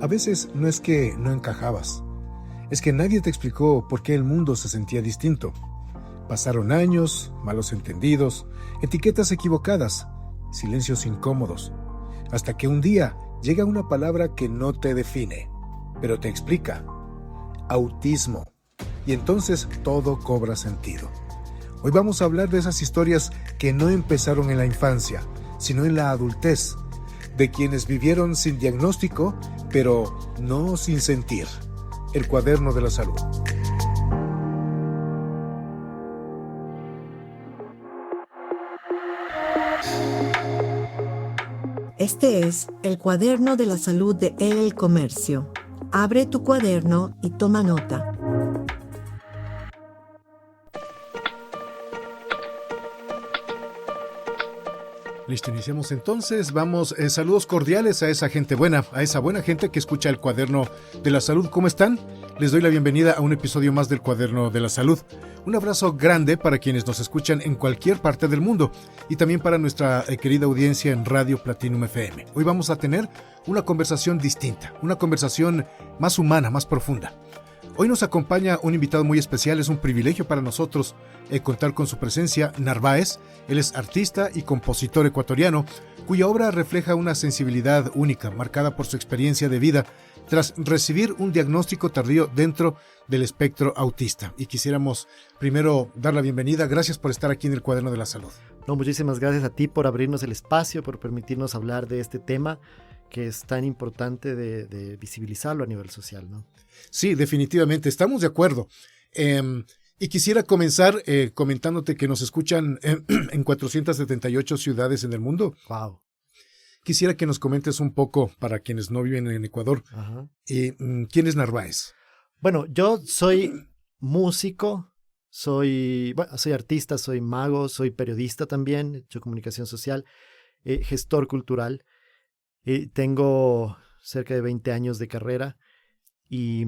A veces no es que no encajabas, es que nadie te explicó por qué el mundo se sentía distinto. Pasaron años, malos entendidos, etiquetas equivocadas, silencios incómodos, hasta que un día llega una palabra que no te define, pero te explica: autismo. Y entonces todo cobra sentido. Hoy vamos a hablar de esas historias que no empezaron en la infancia, sino en la adultez, de quienes vivieron sin diagnóstico, pero no sin sentir. El Cuaderno de la Salud. Este es el Cuaderno de la Salud de El Comercio. Abre tu cuaderno y toma nota. Listo, iniciamos entonces. Vamos, saludos cordiales a esa gente buena, a esa buena gente que escucha el Cuaderno de la Salud. ¿Cómo están? Les doy la bienvenida a un episodio más del Cuaderno de la Salud. Un abrazo grande para quienes nos escuchan en cualquier parte del mundo y también para nuestra querida audiencia en Radio Platinum FM. Hoy vamos a tener una conversación distinta, una conversación más humana, más profunda. Hoy nos acompaña un invitado muy especial. Es un privilegio para nosotros contar con su presencia. Narváez, él es artista y compositor ecuatoriano, cuya obra refleja una sensibilidad única, marcada por su experiencia de vida tras recibir un diagnóstico tardío dentro del espectro autista. Y quisiéramos primero dar la bienvenida. Gracias por estar aquí en el Cuaderno de la Salud. No, muchísimas gracias a ti por abrirnos el espacio, por permitirnos hablar de este tema que es tan importante de visibilizarlo a nivel social, ¿no? Sí, definitivamente, estamos de acuerdo. Y quisiera comenzar comentándote que nos escuchan en 478 ciudades en el mundo. Wow. Quisiera que nos comentes un poco, para quienes no viven en Ecuador, ¿quién es Narváez? Bueno, yo soy músico, soy artista, soy mago, soy periodista también, he hecho comunicación social, gestor cultural. Tengo cerca de 20 años de carrera y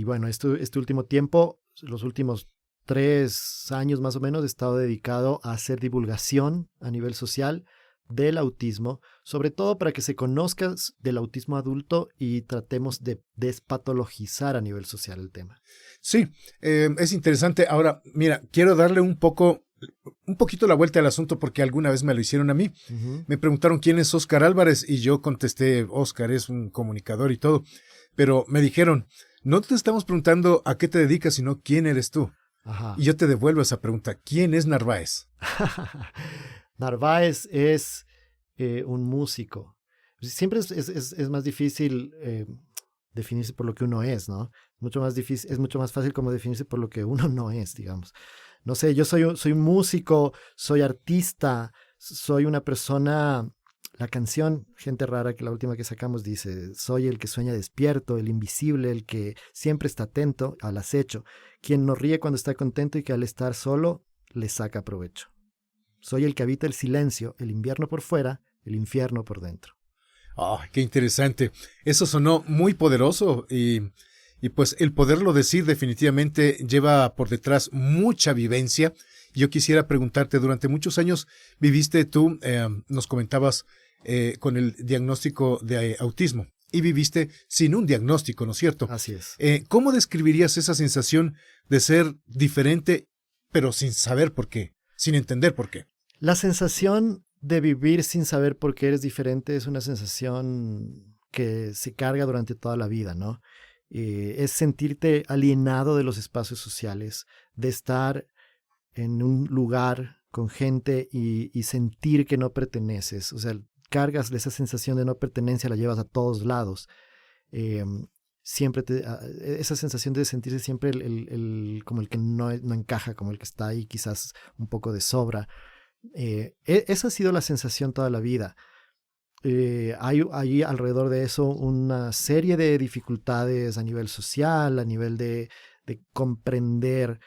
bueno, este último tiempo, los últimos 3 años más o menos, he estado dedicado a hacer divulgación a nivel social del autismo, sobre todo para que se conozca del autismo adulto y tratemos de despatologizar a nivel social el tema. Sí, es interesante. Ahora, mira, quiero darle un poquito la vuelta al asunto porque alguna vez me lo hicieron a mí. Uh-huh. Me preguntaron quién es Óscar Álvarez y yo contesté: Óscar es un comunicador y todo. Pero me dijeron: no te estamos preguntando a qué te dedicas, sino quién eres tú. Ajá. Y yo te devuelvo esa pregunta: ¿quién es Narváez? Narváez es un músico. Siempre es más difícil definirse por lo que uno es, ¿no? Es mucho más fácil como definirse por lo que uno no es, digamos. No sé, yo soy un músico, soy artista, soy una persona. La canción Gente Rara, que la última que sacamos, dice: soy el que sueña despierto, el invisible, el que siempre está atento al acecho, quien no ríe cuando está contento y que al estar solo le saca provecho. Soy el que habita el silencio, el invierno por fuera, el infierno por dentro. Oh, qué interesante. Eso sonó muy poderoso y pues el poderlo decir definitivamente lleva por detrás mucha vivencia. Yo quisiera preguntarte, durante muchos años viviste tú, nos comentabas, con el diagnóstico de autismo y viviste sin un diagnóstico, ¿no es cierto? Así es. ¿Cómo describirías esa sensación de ser diferente, pero sin saber por qué, sin entender por qué? La sensación de vivir sin saber por qué eres diferente es una sensación que se carga durante toda la vida, ¿no? Es sentirte alienado de los espacios sociales, de estar en un lugar con gente y sentir que no perteneces. O sea, cargas de esa sensación de no pertenencia, la llevas a todos lados. Siempre esa sensación de sentirse siempre como el que no encaja, como el que está ahí quizás un poco de sobra. Esa ha sido la sensación toda la vida. Hay alrededor de eso una serie de dificultades a nivel social, a nivel de comprender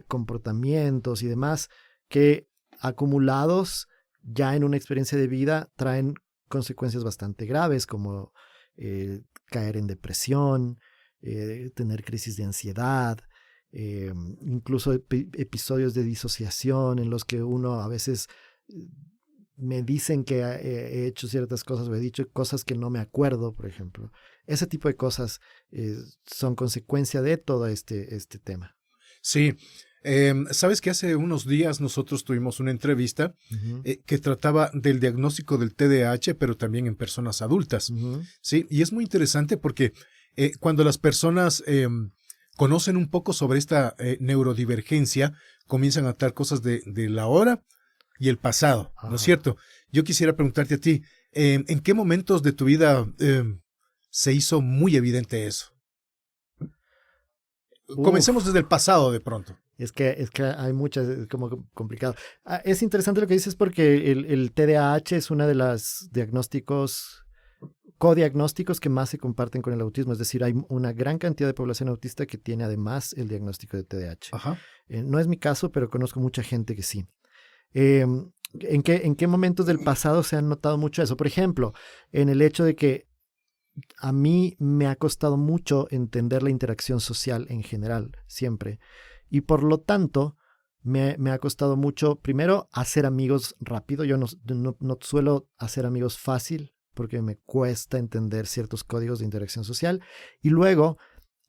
comportamientos y demás, que acumulados ya en una experiencia de vida traen consecuencias bastante graves, como caer en depresión, tener crisis de ansiedad, incluso episodios de disociación en los que uno a veces me dicen que he hecho ciertas cosas o he dicho cosas que no me acuerdo, por ejemplo. Ese tipo de cosas son consecuencia de todo este tema. Sí. Sabes que hace unos días nosotros tuvimos una entrevista que trataba del diagnóstico del TDAH, pero también en personas adultas. Sí, y es muy interesante porque cuando las personas conocen un poco sobre esta neurodivergencia, comienzan a tratar cosas de la hora y el pasado, ¿no es cierto? Yo quisiera preguntarte a ti, ¿en qué momentos de tu vida se hizo muy evidente eso? Comencemos desde el pasado de pronto. Es que hay muchas, es como complicado. Es interesante lo que dices porque el TDAH es uno de los codiagnósticos que más se comparten con el autismo. Es decir, hay una gran cantidad de población autista que tiene además el diagnóstico de TDAH. Ajá. No es mi caso, pero conozco mucha gente que sí. ¿En qué momentos del pasado se han notado mucho eso? Por ejemplo, en el hecho de que a mí me ha costado mucho entender la interacción social en general, siempre. Y por lo tanto, me ha costado mucho, primero, hacer amigos rápido. Yo no suelo hacer amigos fácil porque me cuesta entender ciertos códigos de interacción social. Y luego,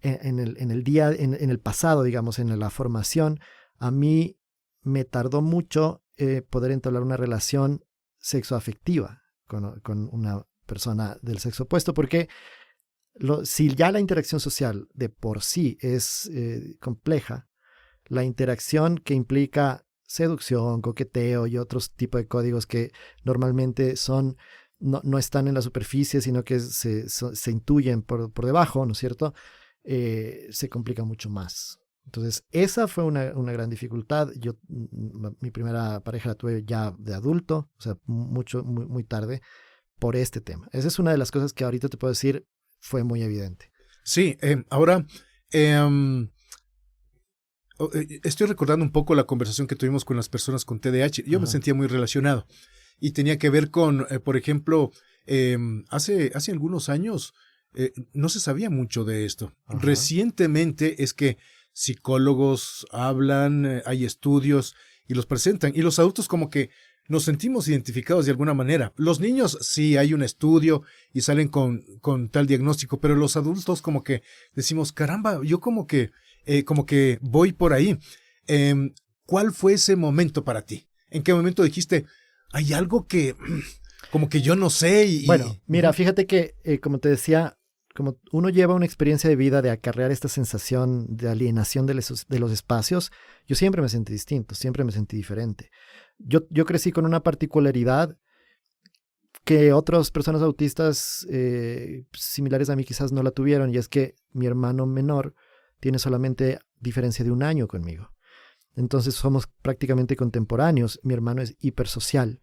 en el pasado, digamos, en la formación, a mí me tardó mucho poder entablar una relación sexoafectiva con una persona del sexo opuesto, porque si ya la interacción social de por sí es compleja, la interacción que implica seducción, coqueteo y otros tipos de códigos que normalmente no están en la superficie, sino que se intuyen por debajo, ¿no es cierto? Se complica mucho más. Entonces, esa fue una gran dificultad. Mi primera pareja la tuve ya de adulto, o sea, muy tarde, por este tema. Esa es una de las cosas que ahorita te puedo decir fue muy evidente. Sí, ahora estoy recordando un poco la conversación que tuvimos con las personas con TDAH. Yo me sentía muy relacionado y tenía que ver con, por ejemplo, hace algunos años no se sabía mucho de esto. Recientemente es que psicólogos hablan, hay estudios y los presentan, y los adultos como que nos sentimos identificados de alguna manera. Los niños sí hay un estudio y salen con tal diagnóstico, pero los adultos como que decimos, caramba, yo como que voy por ahí. ¿Cuál fue ese momento para ti? ¿En qué momento dijiste, hay algo que como que yo no sé? Bueno, mira, fíjate que como te decía, como uno lleva una experiencia de vida de acarrear esta sensación de alienación de los espacios, yo siempre me sentí distinto, siempre me sentí diferente. Yo crecí con una particularidad que otras personas autistas similares a mí quizás no la tuvieron, y es que mi hermano menor tiene solamente diferencia de 1 año conmigo. Entonces somos prácticamente contemporáneos. Mi hermano es hipersocial.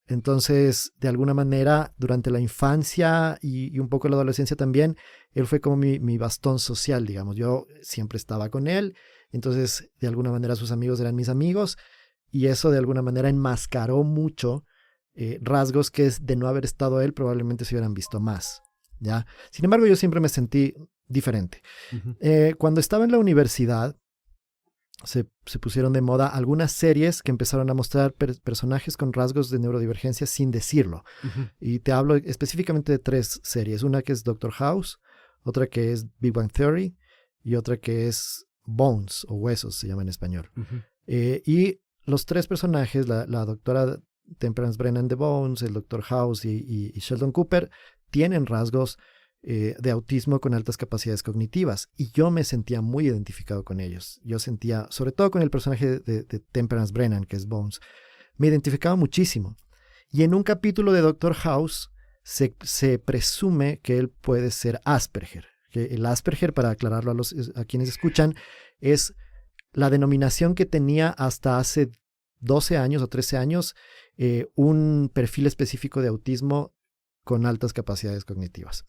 Entonces, de alguna manera, durante la infancia y un poco la adolescencia también, él fue como mi bastón social, digamos. Yo siempre estaba con él, entonces, de alguna manera, sus amigos eran mis amigos, y eso de alguna manera enmascaró mucho rasgos que de no haber estado él probablemente se hubieran visto más, ¿ya? Sin embargo, yo siempre me sentí diferente. Cuando estaba en la universidad, se pusieron de moda algunas series que empezaron a mostrar personajes con rasgos de neurodivergencia sin decirlo. Y te hablo específicamente de 3 series. Una que es Doctor House, otra que es Big Bang Theory y otra que es Bones, o Huesos se llama en español. Y los 3 personajes, la doctora Temperance Brennan de Bones, el Doctor House y Sheldon Cooper, tienen rasgos de autismo con altas capacidades cognitivas, y yo me sentía muy identificado con ellos. Yo sentía, sobre todo con el personaje de Temperance Brennan, que es Bones, me identificaba muchísimo. Y en un capítulo de Doctor House se presume que él puede ser Asperger. Que el Asperger, para aclararlo a quienes escuchan, es la denominación que tenía hasta hace 12 años o 13 años un perfil específico de autismo con altas capacidades cognitivas.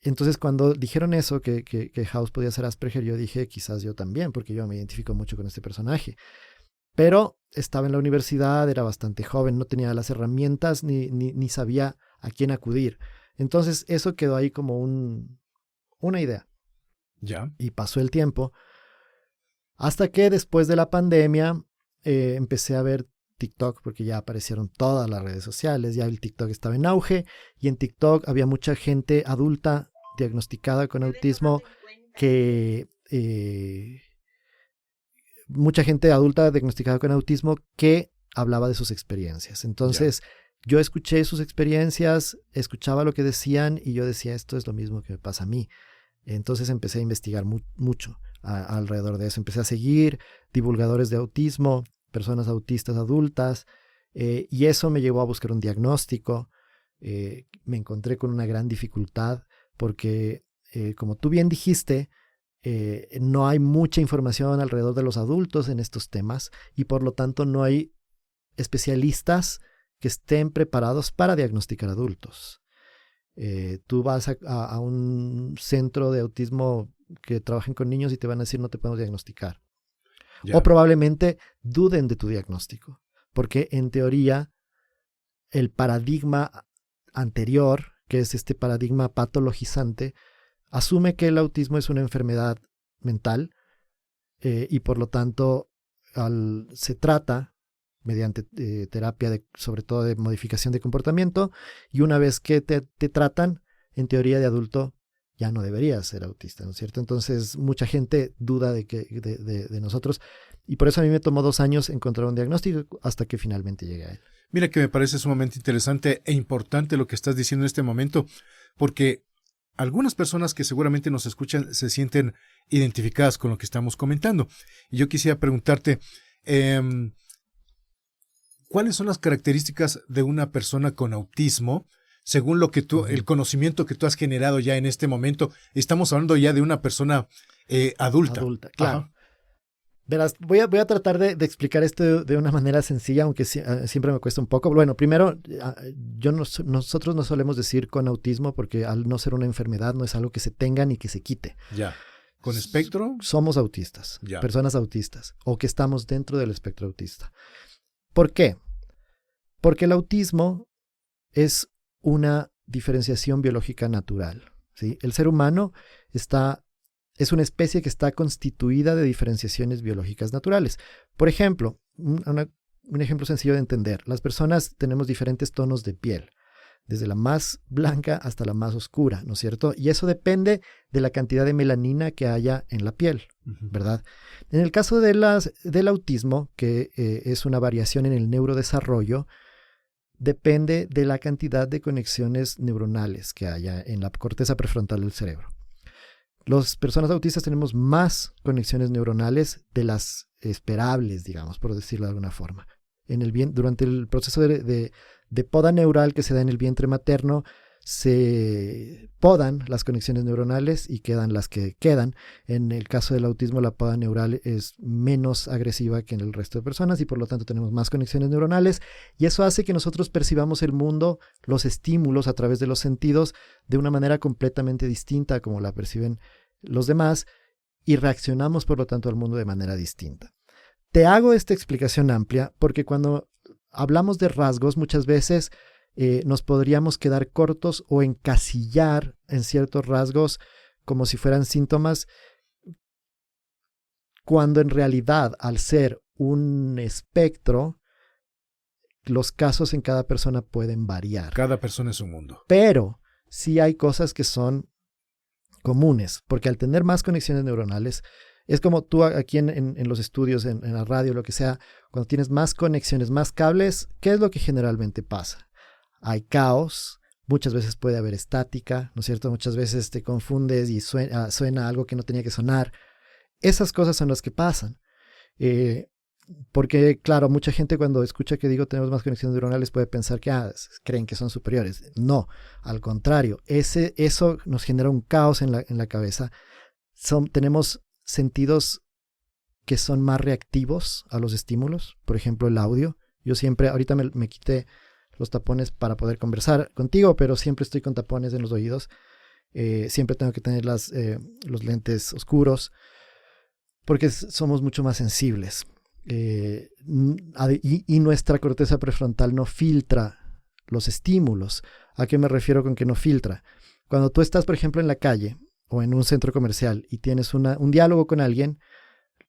Entonces, cuando dijeron eso, que House podía ser Asperger, yo dije, quizás yo también, porque yo me identifico mucho con este personaje. Pero estaba en la universidad, era bastante joven, no tenía las herramientas ni sabía a quién acudir. Entonces, eso quedó ahí como una idea. Ya. Y pasó el tiempo, hasta que después de la pandemia empecé a ver TikTok, porque ya aparecieron todas las redes sociales, ya el TikTok estaba en auge, y en TikTok había mucha gente adulta diagnosticada con autismo que hablaba de sus experiencias. Entonces, yo escuché sus experiencias, escuchaba lo que decían y yo decía, esto es lo mismo que me pasa a mí. Entonces empecé a investigar mucho alrededor de eso. Empecé a seguir divulgadores de autismo, personas autistas adultas, y eso me llevó a buscar un diagnóstico. Me encontré con una gran dificultad porque, como tú bien dijiste, no hay mucha información alrededor de los adultos en estos temas y por lo tanto no hay especialistas que estén preparados para diagnosticar adultos. Tú vas a un centro de autismo que trabajen con niños y te van a decir no te podemos diagnosticar. O probablemente duden de tu diagnóstico, porque en teoría el paradigma anterior, que es este paradigma patologizante, asume que el autismo es una enfermedad mental y por lo tanto se trata mediante terapia sobre todo de modificación de comportamiento, y una vez que te tratan, en teoría de adulto ya no deberías ser autista, ¿no es cierto? Entonces mucha gente duda de nosotros y por eso a mí me tomó 2 años encontrar un diagnóstico hasta que finalmente llegué a él. Mira que me parece sumamente interesante e importante lo que estás diciendo en este momento, porque algunas personas que seguramente nos escuchan se sienten identificadas con lo que estamos comentando. Y yo quisiera preguntarte, ¿cuáles son las características de una persona con autismo? Según lo que el conocimiento que tú has generado ya en este momento, estamos hablando ya de una persona adulta. Adulta, claro. Ajá. Verás, voy a tratar de explicar esto de una manera sencilla, aunque siempre me cuesta un poco. Bueno, primero, nosotros no solemos decir con autismo porque al no ser una enfermedad no es algo que se tenga ni que se quite. Ya. ¿Con espectro? Somos autistas, ya. Personas autistas, o que estamos dentro del espectro autista. ¿Por qué? Porque el autismo es una diferenciación biológica natural, ¿sí? El ser humano es una especie que está constituida de diferenciaciones biológicas naturales. Por ejemplo, un ejemplo sencillo de entender. Las personas tenemos diferentes tonos de piel, desde la más blanca hasta la más oscura, ¿no es cierto? Y eso depende de la cantidad de melanina que haya en la piel, ¿verdad? En el caso del autismo, que es una variación en el neurodesarrollo, depende de la cantidad de conexiones neuronales que haya en la corteza prefrontal del cerebro. Las personas autistas tenemos más conexiones neuronales de las esperables, digamos, por decirlo de alguna forma. Durante el proceso de poda neural que se da en el vientre materno, se podan las conexiones neuronales y quedan las que quedan. En el caso del autismo, la poda neural es menos agresiva que en el resto de personas y por lo tanto tenemos más conexiones neuronales y eso hace que nosotros percibamos el mundo, los estímulos a través de los sentidos de una manera completamente distinta a como la perciben los demás y reaccionamos por lo tanto al mundo de manera distinta. Te hago esta explicación amplia porque cuando hablamos de rasgos muchas veces nos podríamos quedar cortos o encasillar en ciertos rasgos como si fueran síntomas, cuando en realidad, al ser un espectro, los casos en cada persona pueden variar. Cada persona es un mundo. Pero sí hay cosas que son comunes, porque al tener más conexiones neuronales, es como tú aquí en los estudios, en la radio, lo que sea, cuando tienes más conexiones, más cables, ¿qué es lo que generalmente pasa? Hay caos, muchas veces puede haber estática, ¿no es cierto? Muchas veces te confundes y suena algo que no tenía que sonar. Esas cosas son las que pasan. Porque, claro, mucha gente cuando escucha que digo tenemos más conexiones neuronales puede pensar que creen que son superiores. No, al contrario, eso nos genera un caos en la cabeza. Tenemos sentidos que son más reactivos a los estímulos, por ejemplo el audio. Yo siempre, ahorita me quité los tapones para poder conversar contigo, pero siempre estoy con tapones en los oídos. Siempre tengo que tener los lentes oscuros porque somos mucho más sensibles. Y nuestra corteza prefrontal no filtra los estímulos. ¿A qué me refiero con que no filtra? Cuando tú estás, por ejemplo, en la calle o en un centro comercial y tienes un diálogo con alguien,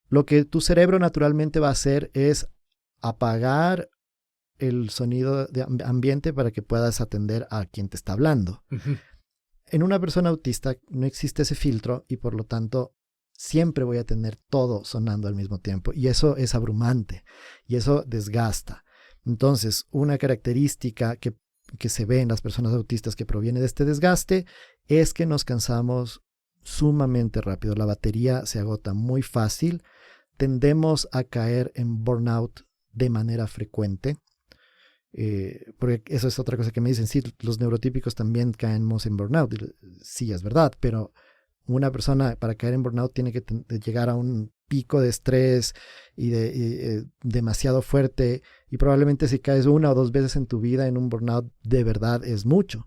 lo que tu cerebro naturalmente va a hacer es apagar el sonido de ambiente para que puedas atender a quien te está hablando. Ujú. En una persona autista no existe ese filtro y por lo tanto siempre voy a tener todo sonando al mismo tiempo y eso es abrumante y eso desgasta. Entonces, una característica que se ve en las personas autistas que proviene de este desgaste es que nos cansamos sumamente rápido. La batería se agota muy fácil. Tendemos a caer en burnout de manera frecuente. Porque eso es otra cosa que me dicen, sí, los neurotípicos también caemos en burnout. Sí, es verdad, pero una persona para caer en burnout tiene que llegar a un pico de estrés y demasiado fuerte, y probablemente si caes 1 o 2 veces en tu vida en un burnout de verdad es mucho.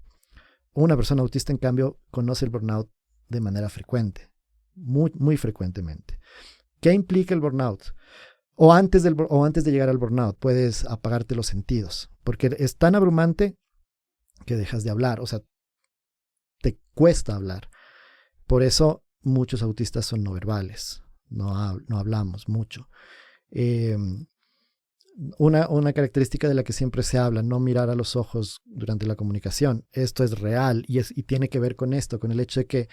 Una persona autista, en cambio, conoce el burnout de manera frecuente, muy, muy frecuentemente. ¿Qué implica el burnout? O antes de llegar al burnout, puedes apagarte los sentidos, porque es tan abrumante que dejas de hablar, o sea, te cuesta hablar. Por eso muchos autistas son no verbales, no hablamos mucho. Una característica de la que siempre se habla, no mirar a los ojos durante la comunicación. Esto es real y tiene que ver con esto, con el hecho de que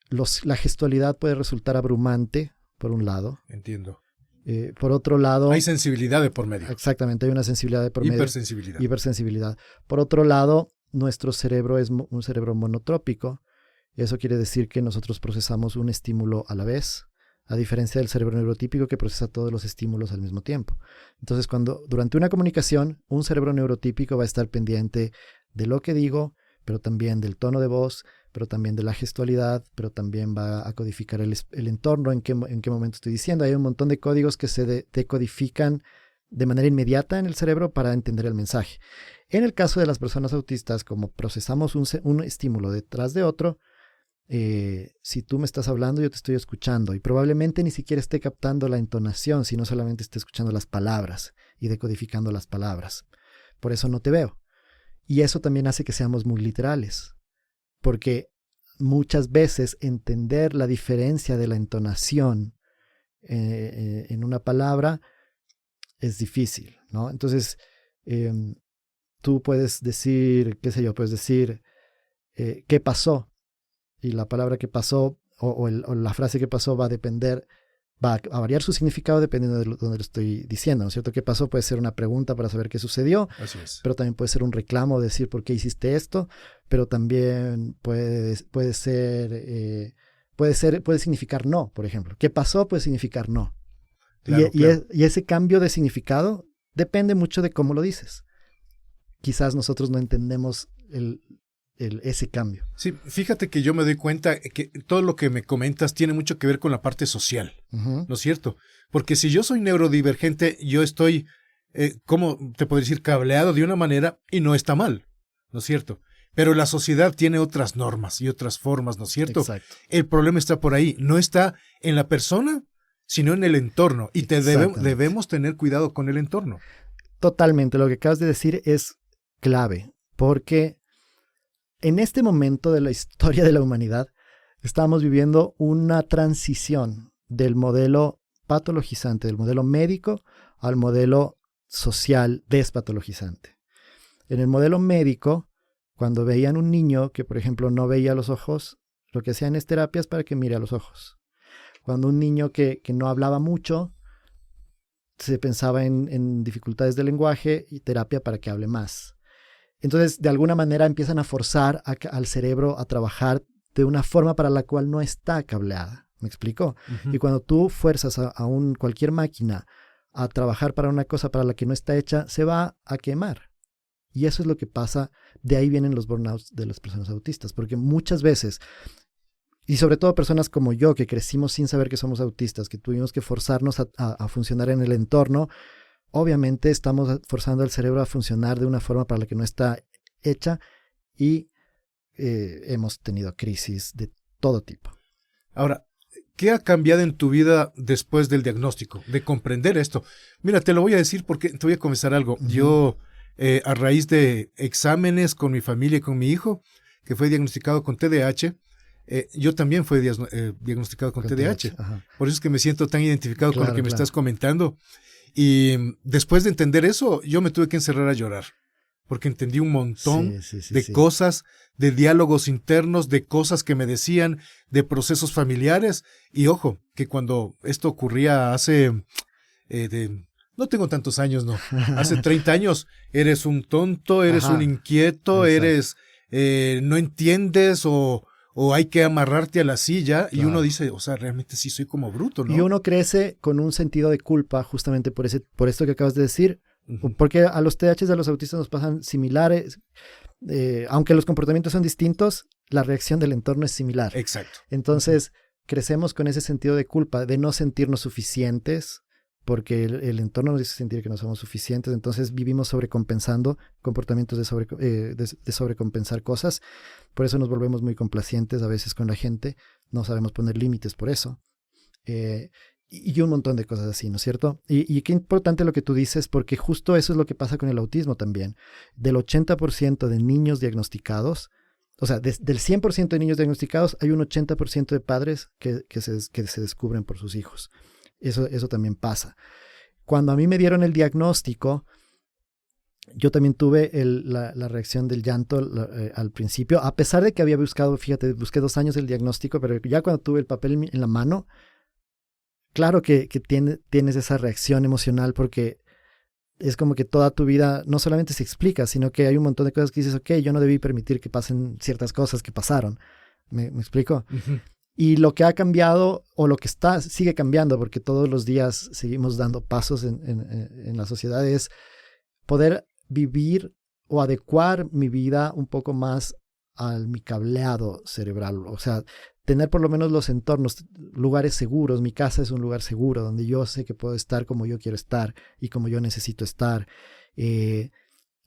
la gestualidad puede resultar abrumante, por un lado. Entiendo. Por otro lado... Hay sensibilidad de por medio. Exactamente, hay una sensibilidad de por medio. Hipersensibilidad. Hipersensibilidad. Por otro lado, nuestro cerebro es un cerebro monotrópico. Eso quiere decir que nosotros procesamos un estímulo a la vez, a diferencia del cerebro neurotípico que procesa todos los estímulos al mismo tiempo. Entonces, durante una comunicación, un cerebro neurotípico va a estar pendiente de lo que digo, pero también del tono de voz, pero también de la gestualidad, pero también va a codificar el entorno, en qué momento estoy diciendo. Hay un montón de códigos que se decodifican de manera inmediata en el cerebro para entender el mensaje. En el caso de las personas autistas, como procesamos un estímulo detrás de otro, si tú me estás hablando, yo te estoy escuchando y probablemente ni siquiera esté captando la entonación, sino solamente esté escuchando las palabras y decodificando las palabras. Por eso no te veo. Y eso también hace que seamos muy literales, porque muchas veces entender la diferencia de la entonación en una palabra es difícil, ¿no? Entonces, tú puedes decir, qué sé yo, puedes decir, ¿qué pasó? Y la palabra que pasó o la frase que pasó va a variar su significado dependiendo de donde lo estoy diciendo, ¿no es cierto? ¿Qué pasó? Puede ser una pregunta para saber qué sucedió, Así es. pero también puede ser un reclamo, decir por qué hiciste esto, pero también puede significar no, por ejemplo. ¿Qué pasó? Puede significar no. Claro, claro. Y ese cambio de significado depende mucho de cómo lo dices. Quizás nosotros no entendemos ese cambio. Sí, fíjate que yo me doy cuenta que todo lo que me comentas tiene mucho que ver con la parte social, Uh-huh. ¿no es cierto? Porque si yo soy neurodivergente, yo estoy, ¿cómo te puedo decir? Cableado de una manera y no está mal, ¿no es cierto? Pero la sociedad tiene otras normas y otras formas, ¿no es cierto? Exacto. El problema está por ahí, no está en la persona, sino en el entorno. Y debemos tener cuidado con el entorno. Totalmente, lo que acabas de decir es clave, porque en este momento de la historia de la humanidad estamos viviendo una transición del modelo patologizante, del modelo médico al modelo social despatologizante. En el modelo médico, cuando veían un niño que, por ejemplo, no veía los ojos, lo que hacían es terapias para que mire a los ojos. Cuando un niño que no hablaba mucho, se pensaba en dificultades de lenguaje y terapia para que hable más. Entonces, de alguna manera empiezan a forzar al cerebro a trabajar de una forma para la cual no está cableada. ¿Me explico? Uh-huh. Y cuando tú fuerzas a cualquier máquina a trabajar para una cosa para la que no está hecha, se va a quemar. Y eso es lo que pasa. De ahí vienen los burnouts de las personas autistas. Porque muchas veces, y sobre todo personas como yo, que crecimos sin saber que somos autistas, que tuvimos que forzarnos a funcionar en el entorno, obviamente estamos forzando al cerebro a funcionar de una forma para la que no está hecha y hemos tenido crisis de todo tipo. Ahora, ¿qué ha cambiado en tu vida después del diagnóstico, de comprender esto? Mira, te lo voy a decir porque te voy a confesar algo. Uh-huh. Yo, a raíz de exámenes con mi familia y con mi hijo, que fue diagnosticado con TDAH, yo también fui diagnosticado con TDAH. Ajá. Por eso es que me siento tan identificado con lo que me estás comentando. Y después de entender eso, yo me tuve que encerrar a llorar, porque entendí un montón de cosas, de diálogos internos, de cosas que me decían, de procesos familiares. Y ojo, que cuando esto ocurría hace, no tengo tantos años, no, hace 30 años, eres un tonto, eres un inquieto, eres, no entiendes o hay que amarrarte a la silla, claro. Y uno dice, o sea, realmente sí soy como bruto, ¿no? Y uno crece con un sentido de culpa justamente por esto que acabas de decir, porque a los TDAH y a los autistas nos pasan similares, aunque los comportamientos son distintos, la reacción del entorno es similar. Exacto. Entonces, crecemos con ese sentido de culpa, de no sentirnos suficientes, porque el entorno nos dice sentir que no somos suficientes, entonces vivimos sobrecompensando comportamientos de sobrecompensar cosas, por eso nos volvemos muy complacientes a veces con la gente, no sabemos poner límites por eso, y un montón de cosas así, ¿no es cierto? Y qué importante lo que tú dices, porque justo eso es lo que pasa con el autismo también. Del 80% de niños diagnosticados, o sea, del 100% de niños diagnosticados, hay un 80% de padres que se descubren por sus hijos. Eso también pasa. Cuando a mí me dieron el diagnóstico, yo también tuve la reacción del llanto al principio, a pesar de que había buscado, fíjate, busqué 2 años el diagnóstico, pero ya cuando tuve el papel en la mano, claro que tienes esa reacción emocional porque es como que toda tu vida no solamente se explica, sino que hay un montón de cosas que dices, ok, yo no debí permitir que pasen ciertas cosas que pasaron. ¿Me explico? Uh-huh. Y lo que ha cambiado, o lo que sigue cambiando, porque todos los días seguimos dando pasos en la sociedad, es poder vivir o adecuar mi vida un poco más a mi cableado cerebral. O sea, tener por lo menos los entornos, lugares seguros. Mi casa es un lugar seguro, donde yo sé que puedo estar como yo quiero estar y como yo necesito estar.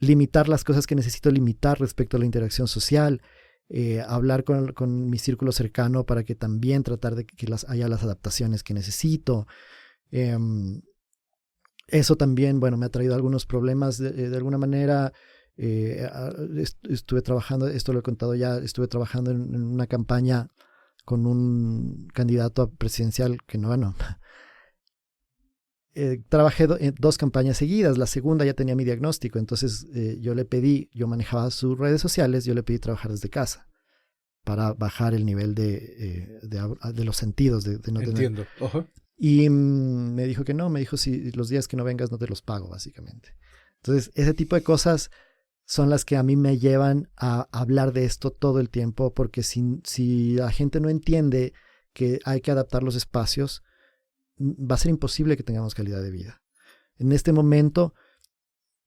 Limitar las cosas que necesito limitar respecto a la interacción social. Hablar con mi círculo cercano para que también tratar de que haya las adaptaciones que necesito. Eso también, bueno, me ha traído algunos problemas de alguna manera. Estuve trabajando, esto lo he contado ya, estuve trabajando en una campaña con un candidato presidencial que no ganó. Trabajé 2 campañas seguidas, la segunda ya tenía mi diagnóstico, entonces yo manejaba sus redes sociales, yo le pedí trabajar desde casa para bajar el nivel de los sentidos. De no Entiendo. Tener. Uh-huh. Y me dijo que no, me dijo si los días que no vengas no te los pago, básicamente. Entonces, ese tipo de cosas son las que a mí me llevan a hablar de esto todo el tiempo, porque si la gente no entiende que hay que adaptar los espacios, va a ser imposible que tengamos calidad de vida. En este momento,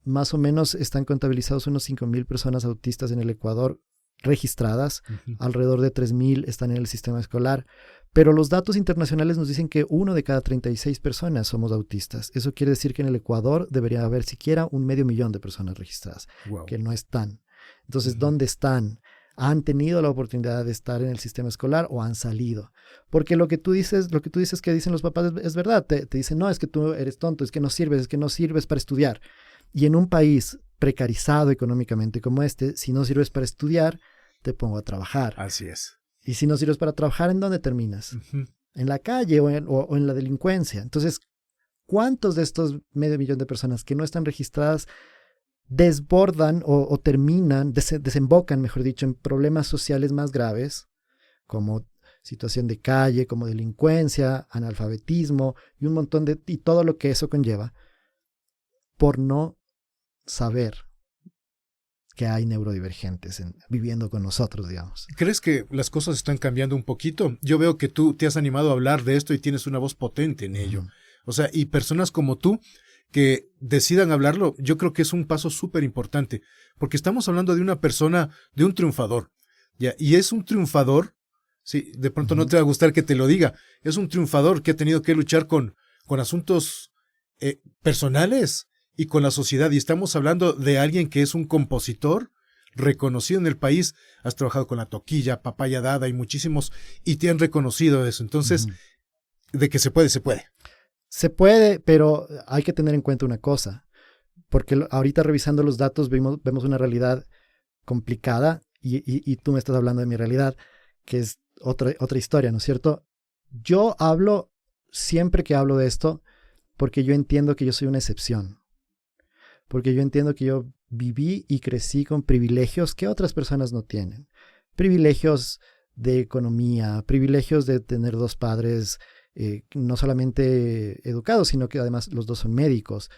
más o menos están contabilizados unos 5,000 personas autistas en el Ecuador registradas, uh-huh. Alrededor de 3,000 están en el sistema escolar, pero los datos internacionales nos dicen que 1 de cada 36 personas somos autistas. Eso quiere decir que en el Ecuador debería haber siquiera 500,000 de personas registradas, wow. Que no están. Entonces, uh-huh. ¿Dónde están? ¿Han tenido la oportunidad de estar en el sistema escolar o han salido? Porque lo que tú dices que dicen los papás es verdad. Te dicen, no, es que tú eres tonto, es que no sirves para estudiar. Y en un país precarizado económicamente como este, si no sirves para estudiar, te pongo a trabajar. Así es. Y si no sirves para trabajar, ¿en dónde terminas? Uh-huh. En la calle o en la delincuencia. Entonces, ¿cuántos de estos 500,000 de personas que no están registradas desbordan o terminan, desembocan, mejor dicho, en problemas sociales más graves, como situación de calle, como delincuencia, analfabetismo y un montón y todo lo que eso conlleva, por no saber que hay neurodivergentes viviendo con nosotros, digamos. ¿Crees que las cosas están cambiando un poquito? Yo veo que tú te has animado a hablar de esto y tienes una voz potente en ello. Uh-huh. O sea, y personas como tú que decidan hablarlo, yo creo que es un paso súper importante, porque estamos hablando de una persona, de un triunfador, ¿ya? Y es un triunfador, sí, de pronto uh-huh. No te va a gustar que te lo diga, es un triunfador que ha tenido que luchar con asuntos personales y con la sociedad, y estamos hablando de alguien que es un compositor reconocido en el país. Has trabajado con La Toquilla, Papaya Dada y muchísimos, y te han reconocido eso. Entonces, uh-huh. De que se puede, se puede. Se puede, pero hay que tener en cuenta una cosa, porque ahorita revisando los datos vemos una realidad complicada y tú me estás hablando de mi realidad, que es otra historia, ¿no es cierto? Yo hablo, siempre que hablo de esto, porque yo entiendo que yo soy una excepción. Porque yo entiendo que yo viví y crecí con privilegios que otras personas no tienen. Privilegios de economía, privilegios de tener 2 padres no solamente educados, sino que además los 2 son médicos.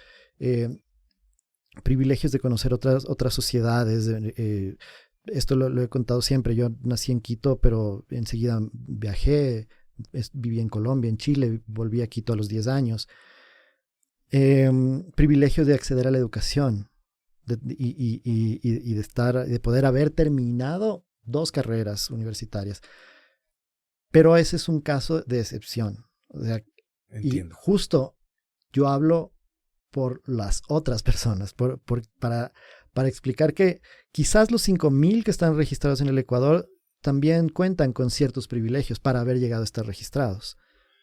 Privilegios de conocer otras sociedades. Esto lo he contado siempre. Yo nací en Quito, pero enseguida viajé, viví en Colombia, en Chile, volví a Quito a los 10 años. Privilegio de acceder a la educación y de poder haber terminado 2 carreras universitarias. Pero ese es un caso de excepción. O sea, Entiendo. Y justo yo hablo por las otras personas, para explicar que quizás los 5,000 que están registrados en el Ecuador también cuentan con ciertos privilegios para haber llegado a estar registrados,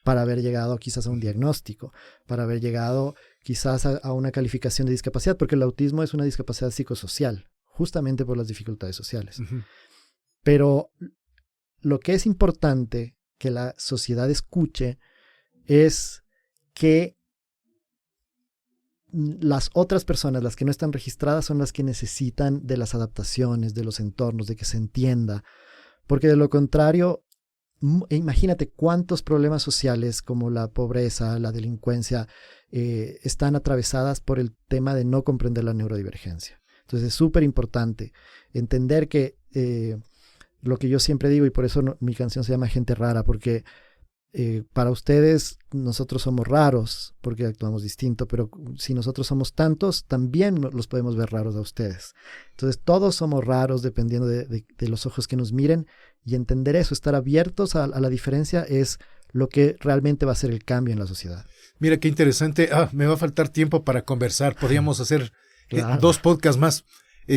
para haber llegado quizás a un diagnóstico, para haber llegado quizás a una calificación de discapacidad, porque el autismo es una discapacidad psicosocial, justamente por las dificultades sociales. Uh-huh. Pero lo que es importante que la sociedad escuche es que las otras personas, las que no están registradas, son las que necesitan de las adaptaciones, de los entornos, de que se entienda. Porque de lo contrario, imagínate cuántos problemas sociales como la pobreza, la delincuencia, están atravesadas por el tema de no comprender la neurodivergencia. Entonces es súper importante entender que lo que yo siempre digo, y por eso mi canción se llama Gente Rara, porque para ustedes nosotros somos raros porque actuamos distinto, pero si nosotros somos tantos, también los podemos ver raros a ustedes. Entonces todos somos raros dependiendo de los ojos que nos miren, y entender eso, estar abiertos a la diferencia, es lo que realmente va a hacer el cambio en la sociedad. Mira qué interesante. Me va a faltar tiempo para conversar. Podríamos hacer Claro. 2 podcasts más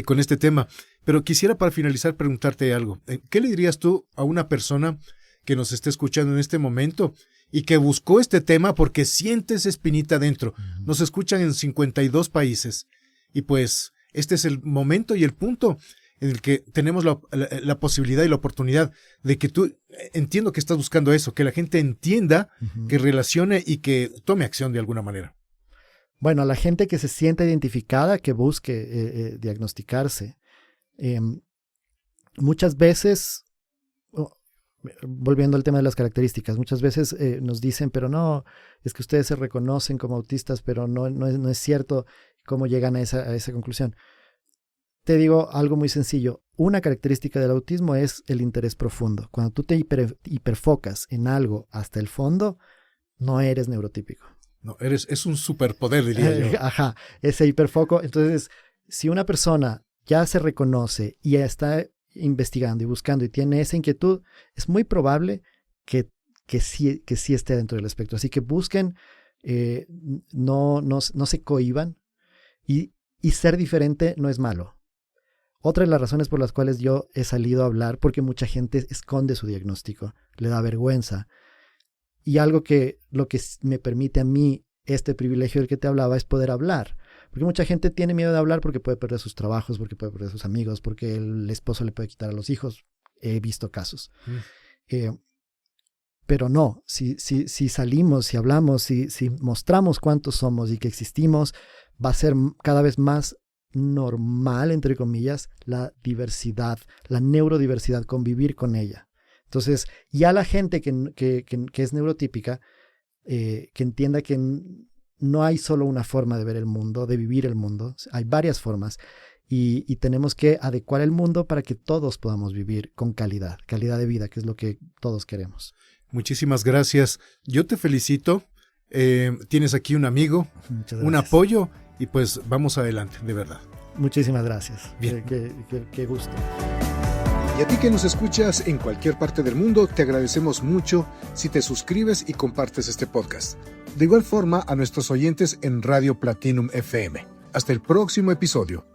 con este tema. Pero quisiera para finalizar preguntarte algo. ¿Qué le dirías tú a una persona que nos esté escuchando en este momento y que buscó este tema porque siente esa espinita dentro? Nos escuchan en 52 países y pues este es el momento y el punto en el que tenemos la posibilidad y la oportunidad de que tú, entiendo que estás buscando eso, que la gente entienda, que relacione y que tome acción de alguna manera. Bueno, a la gente que se sienta identificada, que busque diagnosticarse. Muchas veces, volviendo al tema de las características, muchas veces nos dicen, pero no, es que ustedes se reconocen como autistas, pero no es cierto cómo llegan a esa conclusión. Te digo algo muy sencillo. Una característica del autismo es el interés profundo. Cuando tú te hiperfocas en algo hasta el fondo, no eres neurotípico. No, es un superpoder, diría yo. Ajá, ese hiperfoco. Entonces, si una persona ya se reconoce y está investigando y buscando y tiene esa inquietud, es muy probable que sí esté dentro del espectro. Así que busquen, no se cohíban, y ser diferente no es malo. Otra de las razones por las cuales yo he salido a hablar, porque mucha gente esconde su diagnóstico, le da vergüenza. Y lo que me permite a mí este privilegio del que te hablaba es poder hablar. Porque mucha gente tiene miedo de hablar porque puede perder sus trabajos, porque puede perder sus amigos, porque el esposo le puede quitar a los hijos. He visto casos. Pero no, si salimos, si hablamos, si mostramos cuántos somos y que existimos, va a ser cada vez más normal, entre comillas, la diversidad, la neurodiversidad, convivir con ella. Entonces, ya la gente que es neurotípica, que entienda que no hay solo una forma de ver el mundo, de vivir el mundo, hay varias formas, y tenemos que adecuar el mundo para que todos podamos vivir con calidad de vida, que es lo que todos queremos. Muchísimas gracias. Yo te felicito. Tienes aquí un amigo, un apoyo, y pues vamos adelante, de verdad. Muchísimas gracias. Bien. Qué gusto. Y a ti que nos escuchas en cualquier parte del mundo, te agradecemos mucho si te suscribes y compartes este podcast. De igual forma a nuestros oyentes en Radio Platinum FM. Hasta el próximo episodio.